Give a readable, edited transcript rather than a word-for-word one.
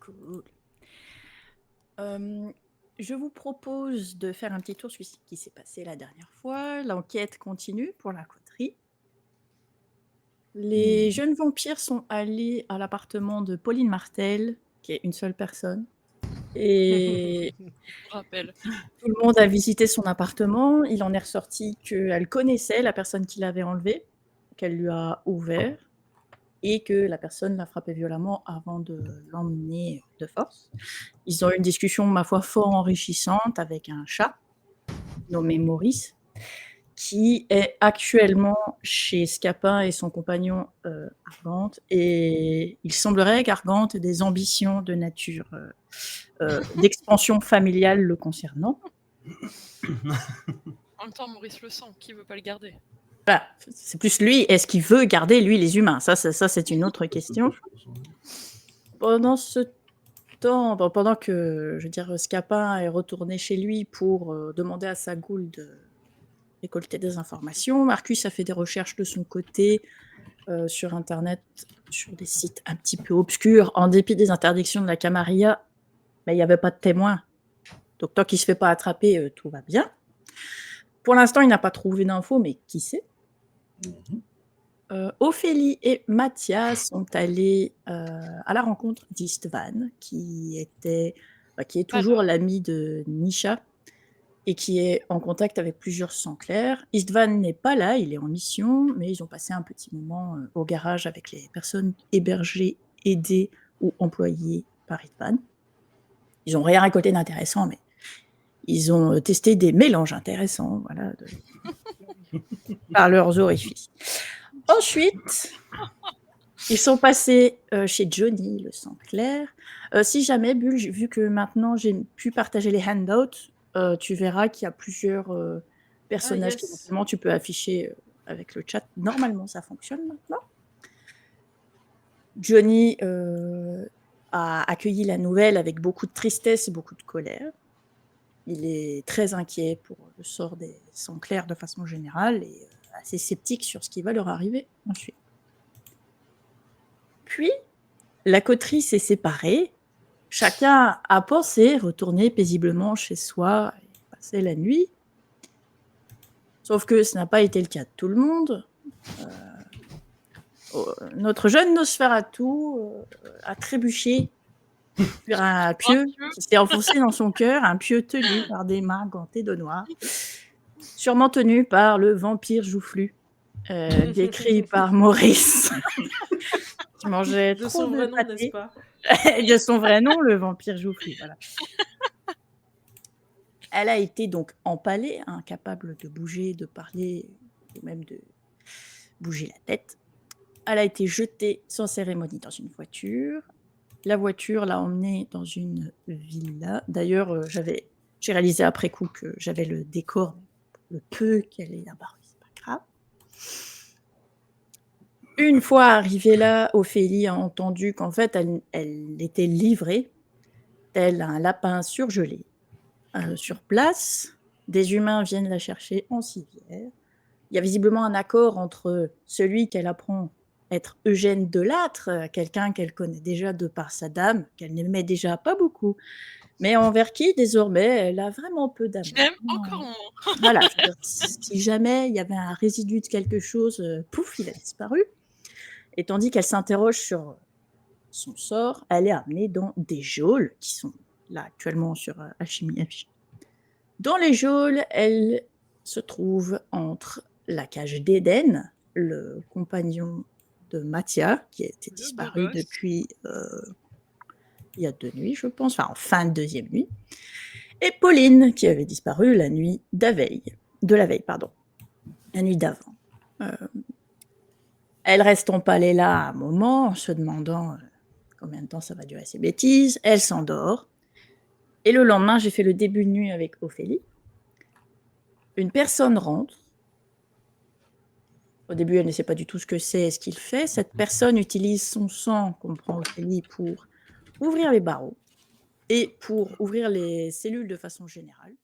Cool. Hem, je vous propose de faire un petit tour sur ce qui s'est passé la dernière fois. L'enquête continue pour la coterie. Les Mmh. jeunes vampires sont allés à l'appartement de Pauline Martel, qui est une seule personne, et Rappel. tout le monde a visité son appartement. Il en est ressorti qu'elle connaissait la personne qui l'avait enlevé, qu'elle lui a ouvert et que la personne l'a frappé violemment avant de l'emmener de force. Ils ont eu une discussion, ma foi, fort enrichissante avec un chat nommé Maurice, qui est actuellement chez Scapin et son compagnon Argante. Et il semblerait qu'Argante ait des ambitions de nature d'expansion familiale le concernant. En même temps, Maurice le sent, qui veut pas le garder? Bah, c'est plus lui, est-ce qu'il veut garder, lui, les humains? Ça, c'est une autre question. Pendant ce temps, pendant que, je veux dire, Scapin est retourné chez lui pour demander à sa goule de récolter des informations, Marcus a fait des recherches de son côté sur Internet, sur des sites un petit peu obscurs, en dépit des interdictions de la Camarilla, mais il n'y avait pas de témoins. Donc tant qu'il ne se fait pas attraper, tout va bien. Pour l'instant, il n'a pas trouvé d'infos, mais qui sait? Ophélie et Mathias sont allés à la rencontre d'Istvan, qui est toujours Alors, l'ami de Nisha et qui est en contact avec plusieurs sangs clairs. Istvan n'est pas là, il est en mission, mais ils ont passé un petit moment au garage avec les personnes hébergées, aidées ou employées par Istvan. Ils n'ont rien récolté d'intéressant, mais ils ont testé des mélanges intéressants, voilà, par leurs orifices. Ensuite, ils sont passés chez Johnny, le sang clair. Si jamais, Bull, vu que maintenant j'ai pu partager les handouts, tu verras qu'il y a plusieurs Ah personnages yes. qu'éventuellement tu peux afficher avec le chat. Normalement, ça fonctionne maintenant. Johnny a accueilli la nouvelle avec beaucoup de tristesse et beaucoup de colère. Il est très inquiet pour le sort des sangs clairs de façon générale et assez sceptique sur ce qui va leur arriver ensuite. Puis, la coterie s'est séparée. Chacun a pensé retourner paisiblement chez soi et passer la nuit. Sauf que ce n'a pas été le cas de tout le monde. Notre jeune Nosferatu a trébuché sur un pieu qui s'est enfoncé dans son cœur, un pieu tenu par des mains gantées de noir, sûrement tenu par le vampire joufflu, décrit par Maurice, qui mangeait De trop son de vrai nom, n'est-ce pâté. pas? De son vrai nom, le vampire joufflu, voilà. Elle a été donc empalée, incapable de bouger, de parler, ou même de bouger la tête. Elle a été jetée sans cérémonie dans une voiture. La voiture l'a emmenée dans une villa. D'ailleurs, j'ai réalisé après coup que j'avais le décor, le peu qu'elle est apparue, c'est pas grave. Une fois arrivée là, Ophélie a entendu qu'en fait, elle était livrée, tel un lapin surgelé. Sur place, des humains viennent la chercher en civière. Il y a visiblement un accord entre celui qu'elle apprend être Eugène Delattre, quelqu'un qu'elle connaît déjà de par sa dame, qu'elle n'aimait déjà pas beaucoup, mais envers qui désormais elle a vraiment peu Tu d'amour. l'aimes encore moins. Voilà, je veux dire, si jamais il y avait un résidu de quelque chose, pouf, il a disparu. Et tandis qu'elle s'interroge sur son sort, elle est amenée dans des geôles qui sont là actuellement sur Alchimie FJ. Dans les geôles, elle se trouve entre la cage d'Éden, le compagnon de Mathia, qui a été Le beau disparu gosse. depuis il y a 2 nuits, je pense, enfin en fin de deuxième nuit, et Pauline, qui avait disparu la nuit de la veille, pardon, la nuit d'avant. Elle reste empalée là un moment, en se demandant combien de temps ça va durer ces bêtises. Elle s'endort. Et le lendemain, j'ai fait le début de nuit avec Ophélie. Une personne rentre. Au début, elle ne sait pas du tout ce que c'est et ce qu'il fait. Cette personne utilise son sang, comprend Ophélie, pour ouvrir les barreaux et pour ouvrir les cellules de façon générale.